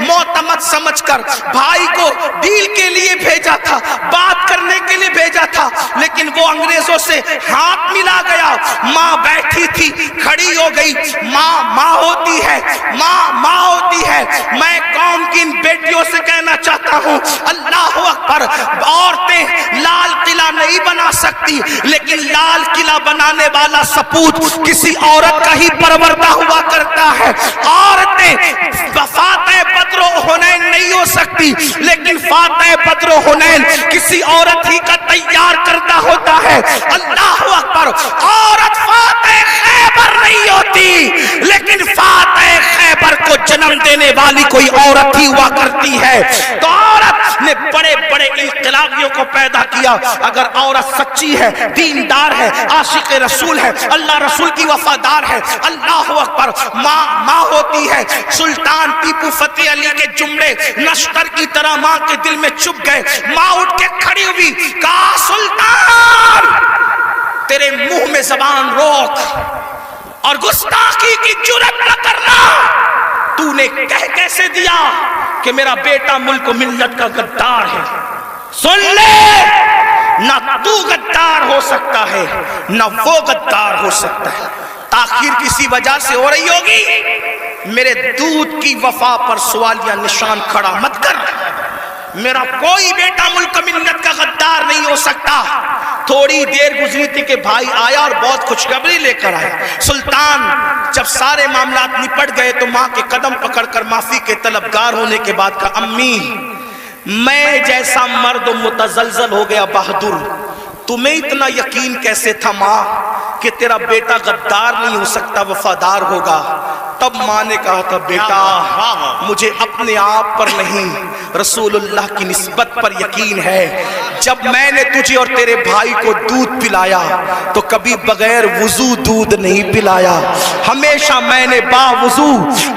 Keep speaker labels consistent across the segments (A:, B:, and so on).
A: معتمد سمجھ کر بھائی کو ڈیل کے لیے بھیجا تھا, بات کرنے کے لیے بھیجا تھا, لیکن وہ انگریزوں سے ہاتھ ملا گیا. ماں بیٹھی تھی, کھڑی ہو گئی. ماں ہوتی ہے, ماں ہوتی ہے. میں قوم کی ان بیٹیوں سے کہنا چاہتا ہوں, اللہ اکبر, عورتیں لال قلعہ نہیں بنا سکتی, لیکن لال قلعہ بنانے والا سپوت کسی عورت کا ہی پروردہ ہوا کرتا ہے. عورتیں فاتح بدر و حنین نہیں ہو سکتی, لیکن فاتح بدر و حنین کسی عورت ہی کا تیار کردہ ہوتا ہے. اللہ اکبر. عورت فاتح خیبر نہیں ہوتی, لیکن فاتح خیبر کو جنم دینے والی کوئی عورت ہی ہوا کرتی ہے. تو عورت نے بڑے بڑے انقلابیوں کو پیدا کیا. اگر عورت سچی ہے, دیندار ہے, عاشق رسول ہے, اللہ رسول کی وفادار ہے, اللہ اکبر, ماں ہوتی ہے. سلطان ٹیپو فتح علی کے جملے نشتر کی طرح ماں کے دل میں چپ گئے. ماں اٹھ کے کھڑی ہوئی, کہا سلطان تیرے منہ میں زبان روک اور گستاخی کی جرات نہ کرنا. تو نے کہہ کیسے دیا کہ میرا بیٹا ملک و ملت کا غدار ہے. سن لے, نہ تو غدار ہو سکتا ہے نہ وہ غدار ہو سکتا ہے. تاخیر کسی وجہ سے ہو رہی ہوگی, میرے دودھ کی وفا پر سوالیہ نشان کھڑا مت کر. میرا کوئی بیٹا ملک ملت کا غدار نہیں ہو سکتا. تھوڑی دیر گزری تھی کہ بھائی آیا اور بہت خوشخبری لے کر آیا. سلطان جب سارے معاملات نپٹ گئے تو ماں کے قدم پکڑ کر معافی کے طلبگار ہونے کے بعد کہا, امی میں جیسا مرد متزلزل ہو گیا بہادر, تمہیں اتنا یقین کیسے تھا ماں کہ تیرا بیٹا غدار نہیں ہو سکتا, وفادار ہوگا. تب ماں نے کہا تھا, بیٹا مجھے اپنے آپ پر نہیں رسول اللہ کی نسبت پر یقین ہے. جب میں نے تجھے اور تیرے بھائی کو دودھ پلایا تو کبھی بغیر وضو دودھ نہیں پلایا. ہمیشہ میں نے باوضو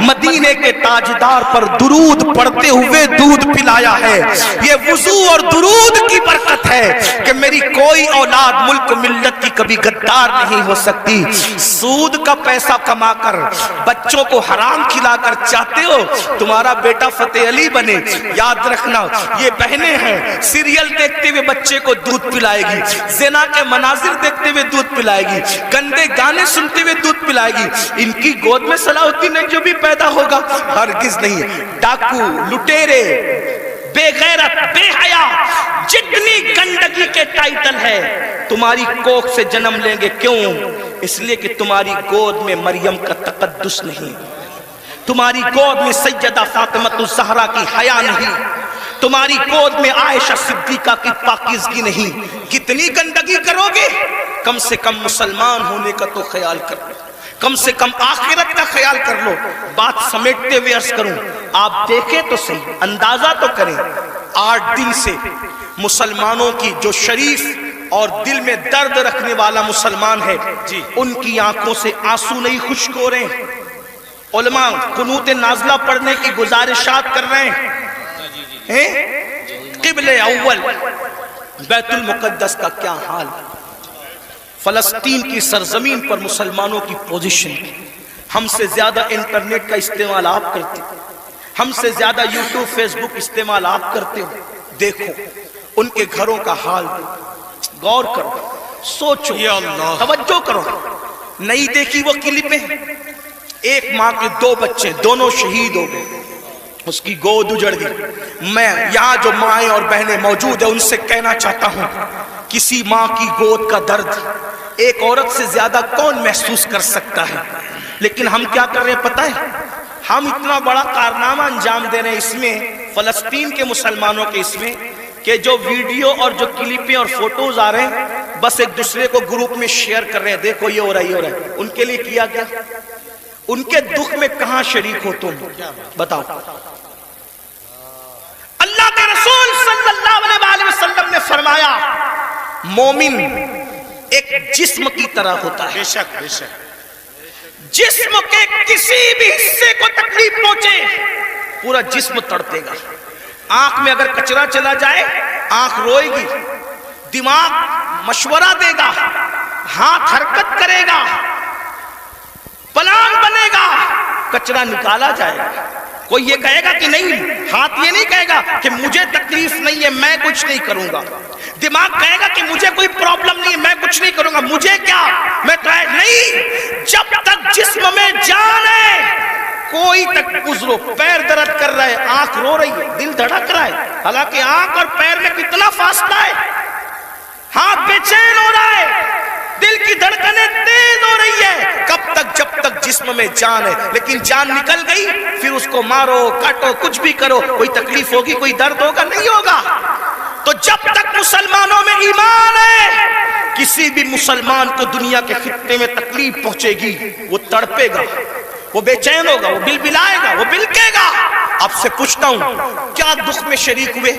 A: مدینے کے تاجدار پر درود پڑھتے ہوئے دودھ پلایا ہے. یہ وضو اور درود کی برکت ہے کہ میری کوئی اولاد ملک ملت کی کبھی غدار نہیں ہو سکتی. سود کا پیسہ کما کر بچوں کو حرام کھلا کر چاہتے ہو تمہارا بیٹا فتح علی بنے, یاد رکھنا یہ بہنیں ہیں, سیریل دیکھتے ہوئے بچے کو دودھ پلائے گی, زنا کے مناظر دیکھتے ہوئے دودھ پلائے گی, گندے گانے سنتے ہوئے دودھ پلائے گی. ان کی گود میں صلاح الدین جو بھی پیدا ہوگا ہرگز نہیں. ڈاکو, لٹیرے, بے غیرت, بے حیا, جتنی گندگی کے ٹائٹل ہے تمہاری کوکھ سے جنم لیں گے. کیوں؟ اس لیے کہ تمہاری گود میں مریم کا تقدس نہیں, تمہاری گود میں سیدہ فاطمہ الزہرا کی حیا نہیں, تمہاری گود میں عائشہ صدیقہ کی پاکیزگی نہیں. کتنی گندگی کرو گے؟ کم سے کم مسلمان ہونے کا تو خیال کر لو, کم سے کم آخرت کا خیال کر لو. بات سمیٹتے ہوئے عرض کروں, آپ دیکھیں تو صحیح, اندازہ تو کریں. 8 دن سے مسلمانوں کی جو شریف اور دل میں درد رکھنے والا مسلمان ہے, ان کی آنکھوں سے آنسو نہیں خشک ہو رہے ہیں. علماء قنوت نازلہ پڑھنے کی گزارشات کر رہے ہیں. قبل اول بیت المقدس کا کیا حال, فلسطین کی سرزمین پر مسلمانوں کی پوزیشن. ہم سے زیادہ انٹرنیٹ کا استعمال آپ کرتے ہو, ہم سے زیادہ یوٹیوب فیس بک استعمال آپ کرتے ہو. دیکھو ان کے گھروں کا حال, غور کرو, سوچو, توجہ کرو. نہیں دیکھی وہ کلپیں, ایک ماں کے 2 بچے دونوں شہید ہو گئے, اس کی گود اجڑ گئی. میں یہاں جو مائیں اور بہنیں موجود ہیں ان سے کہنا چاہتا ہوں, کسی ماں کی گود کا درد ایک عورت سے زیادہ کون محسوس کر سکتا ہے. لیکن ہم کیا کر رہے ہیں پتہ ہے, ہم اتنا بڑا کارنامہ انجام دے رہے ہیں اس میں, فلسطین کے مسلمانوں کے اس میں, کہ جو ویڈیو اور جو کلپیں اور فوٹوز آ رہے ہیں بس ایک دوسرے کو گروپ میں شیئر کر رہے ہیں, دیکھو یہ ہو رہا ہے, یہ ہو رہا ہے. ان کے لیے کیا گیا, ان کے دکھ میں کہاں شریک ہو تم, بتاؤ. اللہ کے رسول صلی اللہ علیہ وسلم نے فرمایا, مومن ایک جسم کی طرح ہوتا ہے. بے شک, بے شک. جسم کے کسی بھی حصے کو تکلیف پہنچے پورا جسم تڑپے گا. آنکھ میں اگر کچرا چلا جائے آنکھ روئے گی, دماغ مشورہ دے گا, ہاتھ حرکت کرے گا, پلان بنے گا, کچرا نکالا جائے گا. کوئی یہ کہے گا کہ نہیں، ہاتھ یہ نہیں کہے گا کہ مجھے تکلیف نہیں ہے میں کچھ نہیں کروں گا، دماغ کہے گا کہ مجھے کوئی پرابلم نہیں ہے میں کچھ نہیں کروں گا، مجھے کیا، میں نہیں، جب تک جسم میں جان ہے کوئی تک گزرو، پیر درد کر رہا ہے، آنکھ رو رہی ہے، دل دھڑک رہا ہے، حالانکہ آنکھ اور پیر میں کتنا فاصلہ ہے، ہاتھ بے چین ہو رہا ہے، دل کی دھڑکنیں تیز ہو رہی ہے، کب تک، جب تک جسم میں جان ہے، لیکن جان نکل گئی پھر اس کو مارو کاٹو کچھ بھی کرو، کوئی تکلیف ہوگی، کوئی درد ہوگا، نہیں ہوگا۔ تو جب تک مسلمانوں میں ایمان ہے کسی بھی مسلمان کو دنیا کے خطے میں تکلیف پہنچے گی وہ تڑپے گا، وہ بے چین ہوگا، وہ بلبلائے گا، وہ بلکے گا۔ آپ سے پوچھتا ہوں کیا دکھ میں شریک ہوئے؟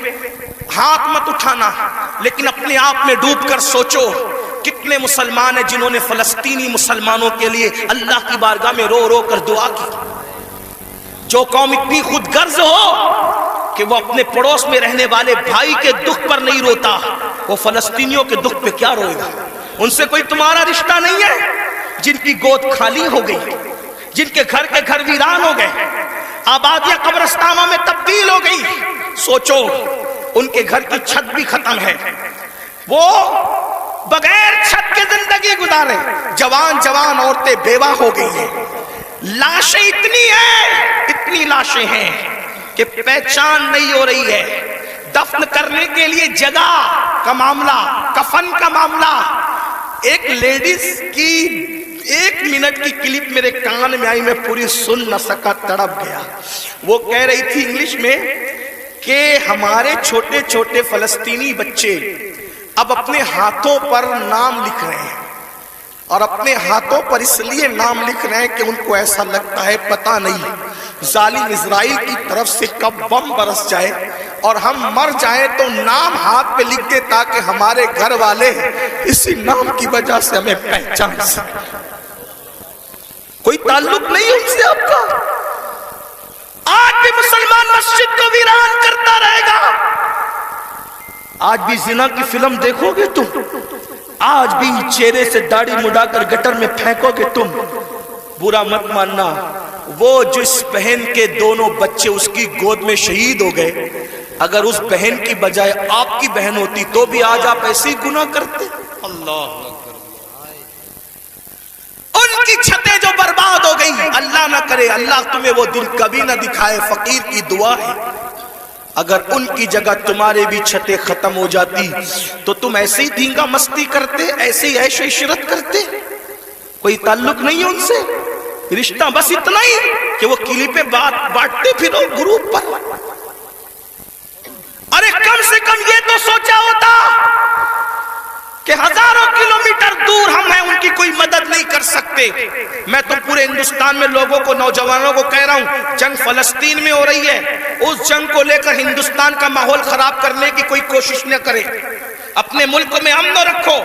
A: ہاتھ مت اٹھانا، لیکن اپنے آپ میں ڈوب کر سوچو کتنے مسلمان ہیں جنہوں نے فلسطینی مسلمانوں کے لیے اللہ کی بارگاہ میں رو رو کر دعا کی۔ جو قوم اتنی خود غرض ہو کہ وہ اپنے پڑوس میں رہنے والے بھائی کے دکھ پر نہیں روتا، وہ فلسطینیوں کے دکھ پہ کیا روئے گا؟ ان سے کوئی تمہارا رشتہ نہیں ہے؟ جن کی گود خالی ہو گئی، جن کے گھر ویران ہو گئے، آبادیاں قبرستانوں میں تبدیل ہو گئی، سوچو ان کے گھر کی چھت بھی ختم ہے، وہ بغیر چھت کے زندگی گزارے، جوان عورتیں بیوہ ہو گئی ہیں، لاشیں اتنی لاشیں ہیں کہ پہچان نہیں ہو رہی ہے، دفن کرنے کے لیے جگہ کا معاملہ، کفن کا معاملہ۔ ایک لیڈیز کی 1 منٹ کی کلپ میرے کان میں آئی، میں پوری سن نہ سکا، تڑپ گیا۔ وہ کہہ رہی تھی انگلش میں کہ ہمارے چھوٹے چھوٹے فلسطینی بچے اب اپنے ہاتھوں پر نام لکھ رہے ہیں، اور اپنے ہاتھوں پر اس لیے نام لکھ رہے ہیں کہ ان کو ایسا لگتا ہے پتہ نہیں ظالم اسرائیل کی طرف سے کب بم برس جائے اور ہم مر جائیں تو نام ہاتھ پہ لکھ دے تاکہ ہمارے گھر والے اسی نام کی وجہ سے ہمیں پہچان سکیں۔ کوئی تعلق نہیں ان سے آپ کا۔ آج بھی مسلمان مسجد کو ویران کرتا رہے گا، آج بھی زنا کی فلم دیکھو گے تم، آج بھی چہرے سے داڑھی مڈا کر گٹر میں پھینکو گے تم۔ برا مت ماننا، وہ جس بہن کے دونوں بچے اس کی گود میں شہید ہو گئے، اگر اس بہن کی بجائے آپ کی بہن ہوتی تو بھی آج آپ ایسے ہی گناہ کرتے۔ اللہ ان کی چھتیں جو برباد ہو گئی، اللہ نہ کرے، اللہ تمہیں وہ دن کبھی نہ دکھائے، فقیر کی دعا ہے، اگر ان کی جگہ تمہارے بھی چھتیں ختم ہو جاتی تو تم ایسے ہی دھینگا مستی کرتے، ایسے ہی عیش و عشرت کرتے۔ کوئی تعلق نہیں ان سے، رشتہ بس اتنا ہی کہ وہ کلیپیں بانٹتے پھرو گروپ پر۔ ارے کم سے کم یہ تو سوچا ہوتا کہ ہزاروں کلومیٹر دور ہم ہیں، ان کی کوئی مدد نہیں کر سکتے۔ میں تو پورے ہندوستان میں لوگوں کو، نوجوانوں کو کہہ رہا ہوں، جنگ فلسطین میں ہو رہی ہے، اس جنگ کو لے کر ہندوستان کا ماحول خراب کرنے کی کوئی کوشش نہ کرے، اپنے ملک میں امن رکھو،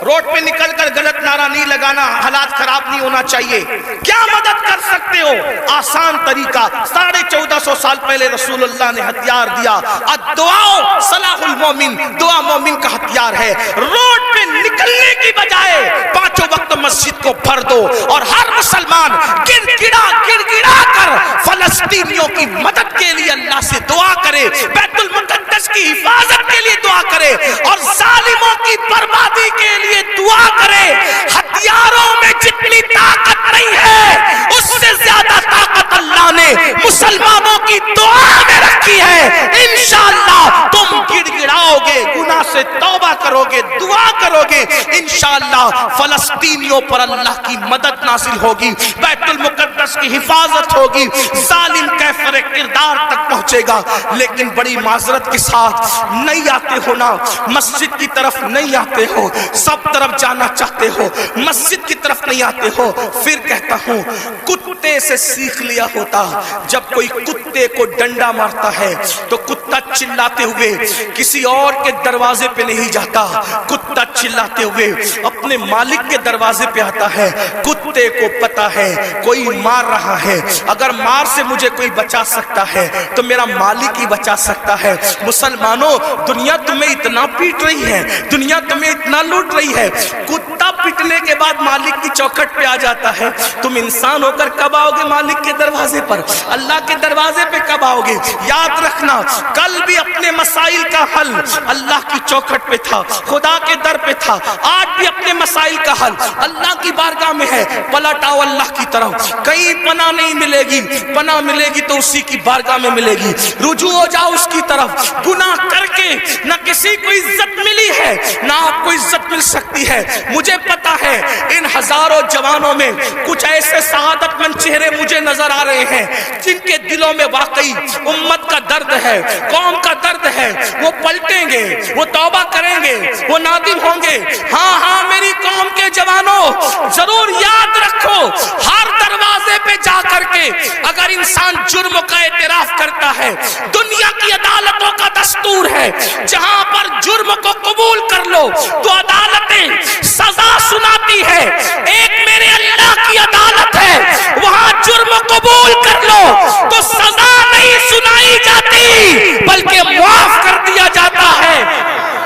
A: روڈ پہ نکل کر غلط نعرہ نہیں لگانا، حالات خراب نہیں ہونا چاہیے۔ کیا مدد کر سکتے ہو؟ آسان طریقہ، 1450 سال پہلے رسول اللہ نے ہتھیار دیا، الدعاء صلاح المومن، دعا مومن کا ہتھیار ہے۔ روڈ پہ نکلنے کی بجائے 5 وقت مسجد کو بھر دو، اور ہر مسلمان گڑ گڑا کر فلسطینیوں کی مدد کے لیے اللہ سے دعا کرے، بیت المقدس کی حفاظت کے لیے دعا کرے، اور ظالموں کی بربادی کے لیے دعا کرے۔ ہتھیاروں میں جتنی طاقت نہیں ہے اس سے زیادہ طاقت اللہ نے مسلمانوں کی دعا میں رکھی ہے۔ انشاءاللہ تم گڑ گڑاؤ گے، گناہ سے توبہ کرو گے، دعا کرو گے، انشاءاللہ فلسطینیوں پر اللہ کی مدد نازل ہوگی، بیت المقدس کی حفاظت ہوگی، ظالم کیفر کردار تک پہنچے گا۔ لیکن بڑی معذرت کے ساتھ نہیں آتے ہو نا، مسجد کی طرف نہیں آتے ہو، سب طرف جانا چاہتے ہو، مسجد کی طرف نہیں آتے ہو۔ پھر کہتا ہوں کتے سے سیکھ لیا ہوتا، جب کوئی کتے کو ڈنڈا مارتا ہے تو کتا چلاتے ہوئے کسی اور کے دروازے پہ نہیں جاتا، کتا چلاتے ہوئے اپنے مالک کے دروازے پہ آتا ہے۔ کتے کو پتا ہے کوئی مار رہا ہے، اگر مار سے مجھے کوئی بچا سکتا ہے تو میرا مالک ہی بچا سکتا ہے۔ مسلمانوں، دنیا تمہیں اتنا پیٹ رہی ہے، دنیا تمہیں اتنا لوٹ رہی ہے، کتا پٹنے کے بعد مالک کی چوکھٹ پہ آ جاتا ہے. تم انسان ہو کر کب آؤ گے مالک کے دروازے پر؟ اللہ کے دروازے پہ کب آؤ گے؟ یاد رکھنا کل بھی اپنے مسائل کا حل اللہ کی چوکھٹ پہ تھا, خدا کے در پہ تھا. آج بھی اپنے مسائل کا حل اللہ کی بارگاہ میں ہے. پلٹ آؤ اللہ کی طرف. کہیں پناہ نہیں ملے گی, پناہ ملے گی تو اسی کی بارگاہ میں ملے گی. رجوع ہو جاؤ اس کی طرف. گناہ کر کے نہ کسی کو عزت ملی ہے نہ آپ کو عزت مل سکتی ہے. مجھے پتا ہے ان ہزاروں جوانوں میں کچھ ایسے سعادت مند چہرے مجھے نظر آ رہے ہیں جن کے دلوں میں واقعی امت کا درد ہے, قوم کا درد ہے. وہ پلٹیں گے, وہ توبہ کریں گے, وہ نادم ہوں گے. ہاں ہاں میری قوم کے جوانوں, ضرور یاد رکھو ہر دروازے پہ جا کر کے اگر انسان جرم کا اعتراف کرتا ہے, دنیا کی عدالتوں کا دستور ہے جہاں پر جرم کو قبول کر لو تو عدالتیں سزا سناتی ہے. ایک میرے اللہ کی عدالت ہے, وہاں جرم قبول کر لو تو سزا نہیں سنائی جاتی بلکہ معاف کر دیا جاتا ہے.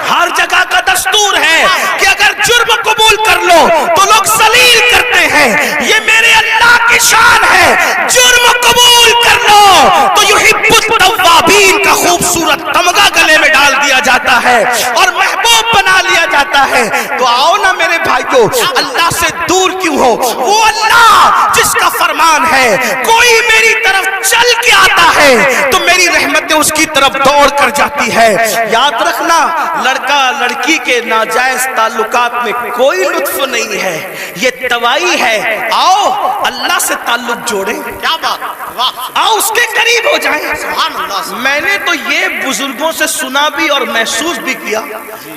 A: ہر جگہ کا دستور ہے کہ اگر جرم قبول کر لو تو لوگ ذلیل کرتے ہیں. یہ میرے اللہ کی شان ہے, جرم قبول کر لو تو یحب التوابین کا خوبصورت تمغہ گلے میں ڈال دیا جاتا ہے اور محبوب بنا لیا جاتا ہے. تو آؤ نا میرے بھائیو, اللہ سے دور کیوں ہو؟ وہ اللہ جس کا فرمان ہے کوئی میری طرف چل کے آتا ہے تو میری رحمتیں اس کی طرف دوڑ کر جاتی ہے. یاد رکھنا لڑکا لڑکی کے ناجائز تعلقات میں کوئی لطف نہیں ہے, یہ توائی ہے. آؤ اللہ سے تعلق جوڑیں.
B: کیا بات,
A: آؤ اس کے قریب ہو جائیں.
B: سبحان اللہ.
A: میں نے تو یہ بزرگوں سے سنا بھی اور محسوس بھی کیا,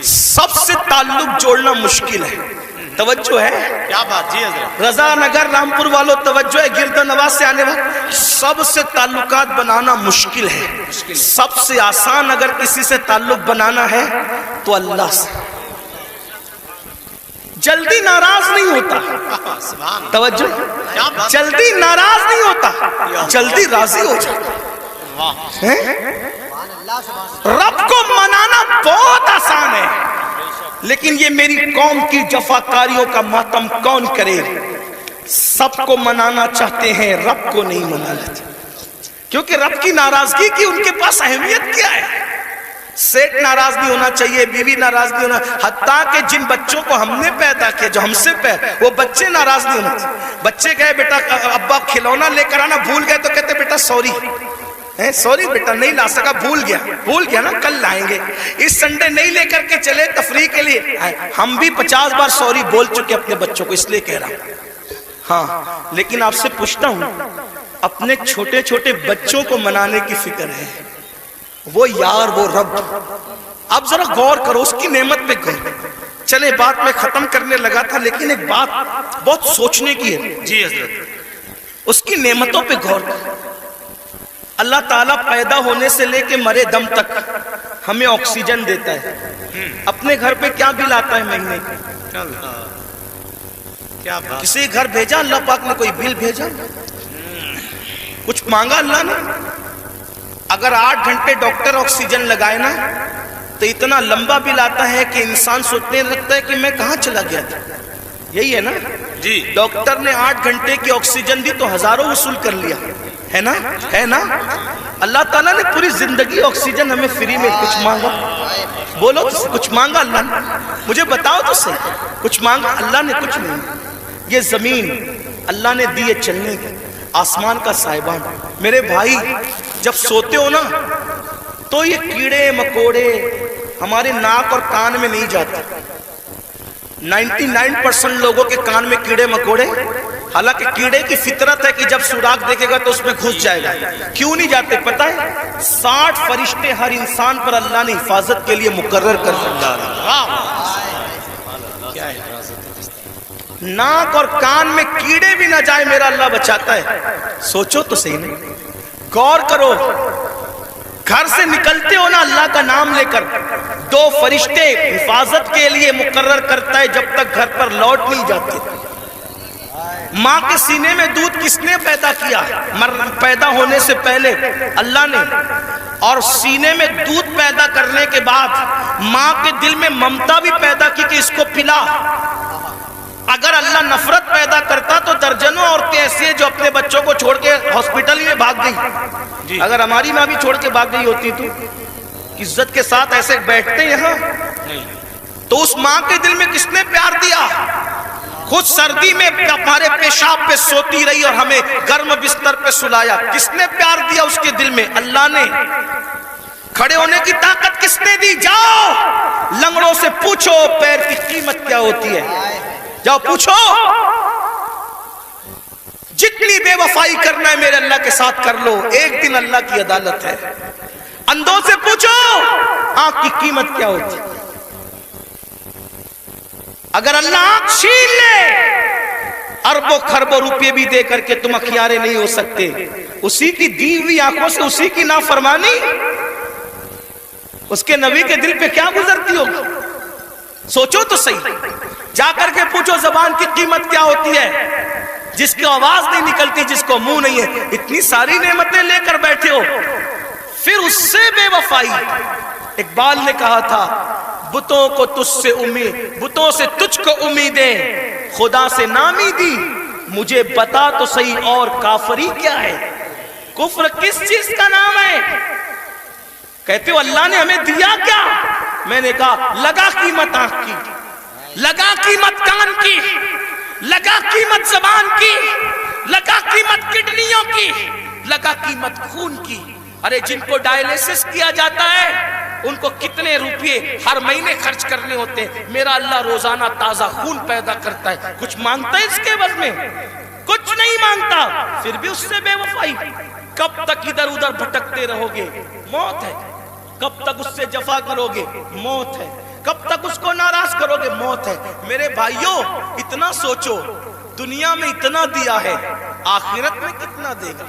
A: سب سے تعلق جوڑنا مشکل ہے. توجہ ہے,
B: کیا بات جی حضرت.
A: رضا نگر رامپور والوں توجہ ہے, گرد نواز سے آنے والے سب سے تعلقات بنانا مشکل ہے. سب سے آسان اگر کسی سے تعلق بنانا ہے تو اللہ سے. جلدی ناراض نہیں ہوتا,
B: سبحان
A: توجہ,
B: کیا بات.
A: جلدی ناراض نہیں ہوتا, جلدی راضی ہو جاتا.
B: واہ.
A: رب کو منانا بہت آسان ہے, لیکن یہ میری قوم کی جفاکاریوں کا ماتم کون کرے؟ سب کو منانا چاہتے ہیں, رب کو نہیں منا لیتے, کیونکہ رب کی ناراضگی کی ان کے پاس اہمیت کیا ہے؟ سیٹ ناراض نہیں ہونا چاہیے, بیوی ناراض نہیں ہونا, حتیٰ کہ جن بچوں کو ہم نے پیدا کیا, جو ہم سے وہ بچے ناراض نہیں ہونا چاہیے. بچے کہے بیٹا ابا کھلونا لے کر آنا, بھول گئے تو کہتے بیٹا سوری, سوری بیٹا نہیں لا سکا, بھول گیا نا, کل لائیں گے. اس سنڈے نہیں لے کر کے چلے تفریح کے لیے. ہم بھی 50 بار سوری بول چکے اپنے بچوں کو, اس لیے کہہ رہا ہوں. ہاں لیکن آپ سے پوچھتا ہوں, اپنے چھوٹے چھوٹے بچوں کو منانے کی فکر ہے, وہ یار وہ رب, اب ذرا غور کرو اس کی نعمت پہ غور. چلے بات میں ختم کرنے لگا تھا, لیکن ایک بات بہت سوچنے کی ہے.
B: جی حضرت.
A: اس کی نعمتوں پہ غور کرو. اللہ تعالیٰ پیدا ہونے سے لے کے مرے دم تک ہمیں آکسیجن دیتا ہے. اپنے گھر پہ کیا بل آتا ہے مہینے کا؟
B: کیا بات.
A: کسی گھر بھیجا اللہ پاک نے کوئی بل بھیجا؟ کچھ مانگا اللہ نے؟ اگر 8 گھنٹے ڈاکٹر آکسیجن لگائے نا تو اتنا لمبا بل آتا ہے کہ انسان سوچنے لگتا ہے کہ میں کہاں چلا گیا تھا. یہی ہے نا
B: جی.
A: ڈاکٹر نے 8 گھنٹے کی آکسیجن دی تو ہزاروں وصول کر لیا, ہے نا, ہے نا. اللہ تعالیٰ نے پوری زندگی آکسیجن ہمیں فری میں. کچھ مانگا؟ بولو کچھ مانگا اللہ نے؟ مجھے بتاؤ تو صحیح, کچھ مانگا اللہ نے؟ کچھ نہیں. یہ زمین اللہ نے دی ہے چلنے کی, آسمان کا سائبان. میرے بھائی جب سوتے ہو نا تو یہ کیڑے مکوڑے ہمارے ناک اور کان میں نہیں جاتے. 99% لوگوں کے کان میں کیڑے مکوڑے, حالانکہ کیڑے کی فطرت ہے کہ جب سوراخ دیکھے گا تو اس میں گھس جائے گا. کیوں نہیں جاتے پتہ ہے؟ 60 فرشتے ہر انسان پر اللہ نے حفاظت کے لیے مقرر کر دیا. ناک اور کان میں کیڑے بھی نہ جائے میرا اللہ بچاتا ہے. سوچو تو صحیح نہیں, غور کرو. گھر سے نکلتے ہو نا اللہ کا نام لے کر, 2 فرشتے حفاظت کے لیے مقرر کرتا ہے جب تک گھر پر لوٹ نہیں جاتے. ماں کے سینے میں دودھ کس نے پیدا کیا؟ پیدا ہونے سے پہلے اللہ نے. اور سینے میں دودھ پیدا کرنے کے بعد ماں کے دل میں ممتا بھی پیدا کی کہ اس کو پلا. اگر اللہ نفرت پیدا کرتا تو درجنوں عورتیں ایسی ہیں جو اپنے بچوں کو چھوڑ کے ہاسپٹل میں بھاگ گئی. اگر ہماری ماں بھی چھوڑ کے بھاگ گئی ہوتی تو عزت کے ساتھ ایسے بیٹھتے یہاں تو اس ماں کے دل میں کس نے پیار دیا؟ خود سردی میں ہمارے پیشاب پہ سوتی رہی اور ہمیں گرم بستر پہ سلایا. کس نے پیار دیا اس کے دل میں؟ اللہ نے. کھڑے ہونے کی طاقت کس نے دی؟ جاؤ لنگڑوں سے پوچھو پیر کی قیمت کیا ہوتی ہے. جاؤ پوچھو. جتنی بے وفائی کرنا ہے میرے اللہ کے ساتھ کر لو, ایک دن اللہ کی عدالت ہے. اندھوں سے پوچھو آنکھ کی قیمت کیا ہوتی ہے. اگر اللہ آنکھ چھین لے اربوں خربوں روپے بھی دے کر کے تم اخیارے نہیں ہو سکتے. اسی کی دی ہوئی آنکھوں سے اسی کی نافرمانی, اس کے نبی کے دل پہ کیا گزرتی ہوگی؟ سوچو تو صحیح. جا کر کے پوچھو زبان کی قیمت کیا ہوتی ہے, جس کی آواز نہیں نکلتی, جس کو منہ نہیں ہے, اتنی ساری نعمتیں لے کر بیٹھے ہو, پھر اس سے بے وفائی. اقبال نے کہا تھا بتوں کو تجھ سے امید, بتوں سے تجھ کو امیدیں, خدا سے نامی دی, مجھے بتا تو صحیح اور کافری کیا ہے. کفر کس چیز کا نام ہے؟ کہتے ہو اللہ نے ہمیں دیا کیا؟ میں نے کہا لگا قیمت آنکھ کی, لگا قیمت کان کی, لگا قیمت زبان کی, لگا قیمت کڈنیوں کی, لگا قیمت خون کی. ارے جن کو ڈائلیسس کیا جاتا ہے ان کو کتنے روپے ہر مہینے خرچ کرنے ہوتے ہیں. میرا اللہ روزانہ تازہ خون پیدا کرتا ہے. کچھ مانگتا ہے اس کے عوض میں؟ کچھ نہیں مانگتا. پھر بھی اس سے بے وفائی. کب تک ادھر ادھر بھٹکتے رہو گے؟ موت ہے. کب تک اس سے جفا کرو گے؟ موت ہے. کب تک اس کو ناراض کرو گے؟ موت ہے. میرے بھائیوں اتنا سوچو, دنیا میں اتنا دیا ہے, آخرت میں کتنا دے گا؟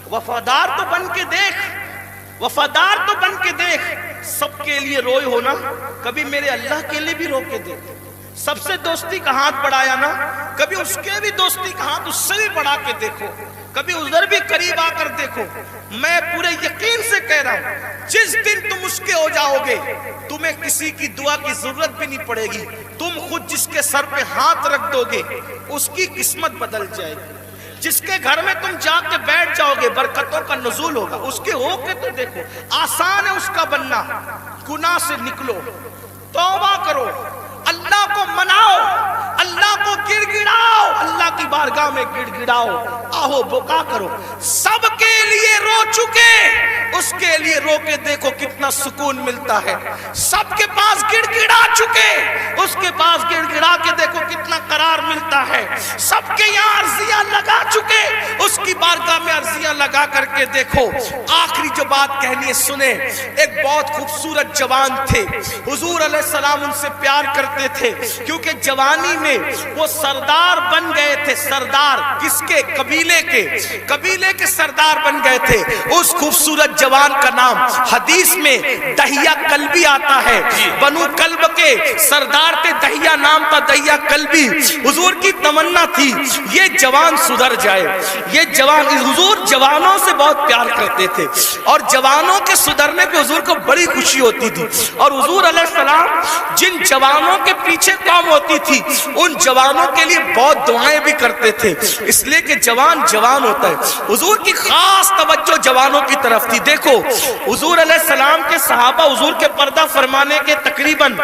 A: وفادار تو بن کے دیکھ, وفادار تو بن کے دیکھ. سب کے لیے روئے ہونا, کبھی میرے اللہ کے لیے بھی رو کے دیکھ. سب سے دوستی کا ہاتھ بڑھایا نا, کبھی اس کے بھی دوستی کا ہاتھ اس سے بھی بڑھا کے دیکھو. کبھی ادھر بھی قریب آ کر دیکھو. میں پورے یقین سے کہہ رہا ہوں جس دن تم اس کے ہو جاؤ گے تمہیں کسی کی دعا کی ضرورت بھی نہیں پڑے گی. تم خود جس کے سر پہ ہاتھ رکھ دو گے اس کی قسمت بدل جائے گی. جس کے گھر میں تم جا کے بیٹھ جاؤ گے برکتوں کا نزول ہوگا. اس کے ہو کے تو دیکھو. آسان ہے اس کا بننا. گناہ سے نکلو, توبہ کرو, اللہ کو مناؤ, اللہ کو گڑ گڑاؤ, اللہ کی بارگاہ میں گڑ گڑاؤ, آہو بکا کرو. سب کے لیے رو چکے, اس کے لیے رو کے دیکھو کتنا سکون ملتا ہے. سب کے پاس گڑ گڑا چکے, اس کے پاس گڑ گڑا کے دیکھو کتنا قرار ملتا ہے. سب کے یہاں عرضیاں لگا چکے, اس کی بارگاہ میں عرضیاں لگا کر کے دیکھو. آخری جو بات کہنی ہے سنیں. ایک بہت خوبصورت جوان تھے, حضور علیہ السلام ان سے پیار کرتے تھے کیونکہ جوانی میں وہ سردار بن گئے تھے. سردار کس کے؟ قبیلے کے. قبیلے کے سردار بن گئے تھے. اس خوبصورت جوان کا نام حدیث میں دہیہ کلبی آتا ہے. بنو کلب کے سردار تھے, دہیہ نام تھا, دہیہ کلبی. حضور کی تمنا تھی یہ جوان سدھر جائے. یہ جوان, حضور جوانوں سے بہت پیار کرتے تھے اور جوانوں کے سدھرنے پہ حضور کو بڑی خوشی ہوتی تھی. اور حضور علیہ السلام جن جوانوں کے پیچھے قوم ہوتی تھی ان جوانوں کے لیے بہت دعائیں بھی کرتے تھے, اس لیے کہ جوان جوان ہوتا ہے. حضور کی خاص توجہ جوانوں کی طرف تھی. دیکھو حضور علیہ السلام کے صحابہ حضور کے پردہ فرمانے کے تقریباً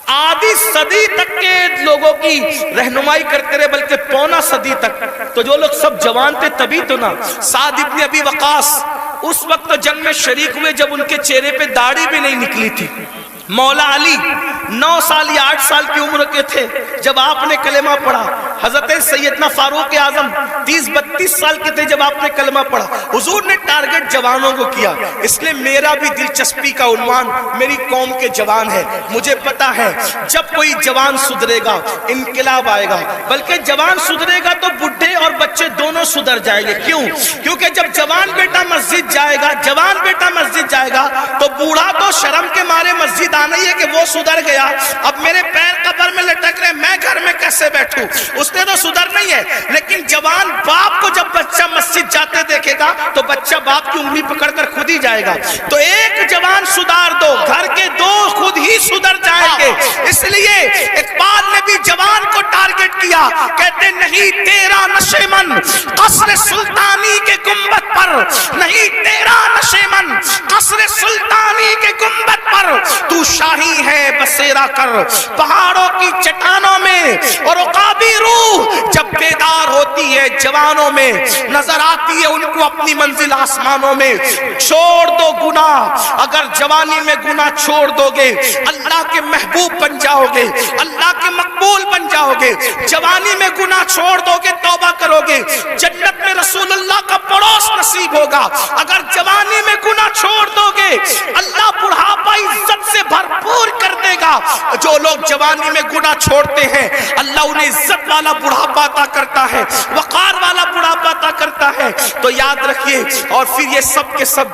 A: آدھی صدی تک کے لوگوں کی رہنمائی کرتے رہے, بلکہ پونا صدی تک. تو جو لوگ سب جوان تھے تبھی تو نا. سعد ابن ابی وقاص اس وقت جنگ میں شریک ہوئے جب ان کے چہرے پہ داڑھی بھی نہیں نکلی تھی. مولا علی 9 سال یا 8 سال کی عمر کے تھے جب آپ نے کلمہ پڑھا. حضرت سیدنا فاروق اعظم 30-32 سال کے تھے جب آپ نے کلمہ پڑھا. حضور نے ٹارگٹ جوانوں کو کیا, اس لیے میرا بھی دلچسپی کا عنوان میری قوم کے جوان ہے. مجھے پتا ہے جب کوئی جوان سدھرے گا انقلاب آئے گا, بلکہ جوان سدھرے گا تو بڈھے اور بچے دونوں سدھر جائیں گے. کیوں؟ کیونکہ جب جوان بیٹا مسجد جائے گا, جوان بیٹا مسجد جائے گا تو بوڑھا تو شرم کے مارے مسجد نہیں ہے کہ وہ سدھر گیا, اب میرے پیر قبر میں لٹک رہے, میں گھر میں کیسے بیٹھوں, اس نے تو سدھر نہیں ہے. لیکن جوان باپ کو جب بچہ مسجد مسجد جاتے دیکھے گا تو بچہ باپ کی انگلی پکڑ کر خود ہی جائے گا. تو ایک جوان سدھار دو, گھر کے دو خود ہی سدھر جائیں گے. اس لیے اقبال نے بھی جوان کو ٹارگٹ کیا, کہتے نہیں تیرا نشے من قصر سلطانی کے گنبد پر, نہیں تیرا نشے من قصر سلطانی کے گنبد پر, تو شاہی ہے بسیرا کر پہاڑوں کی چٹانوں میں. اور عقابی روح جب بیدار ہوتی ہے جوانوں میں, نظر آتی ہے ان کو اپنی منزل آسمانوں میں. چھوڑ دو گناہ, اگر جوانی میں گناہ چھوڑ دو گے اللہ کے محبوب بن جاؤ گے, اللہ کے مقبول بن جاؤ گے. جوانی میں گناہ چھوڑ دو گے, توبہ کرو گے, جنت میں رسول اللہ کا پڑوس نصیب ہوگا. اگر جوانی میں گناہ چھوڑ دو گے اللہ بڑھاپا عزت سے بھرپور کر دے گا. جو لوگ جوانی میں گناہ چھوڑتے ہیں اللہ انہیں عزت والا بڑھاپا عطا کرتا ہے, وقار والا بڑھاپا عطا کرتا ہے. تو یاد رکھیے, اور پھر یہ سب کے سب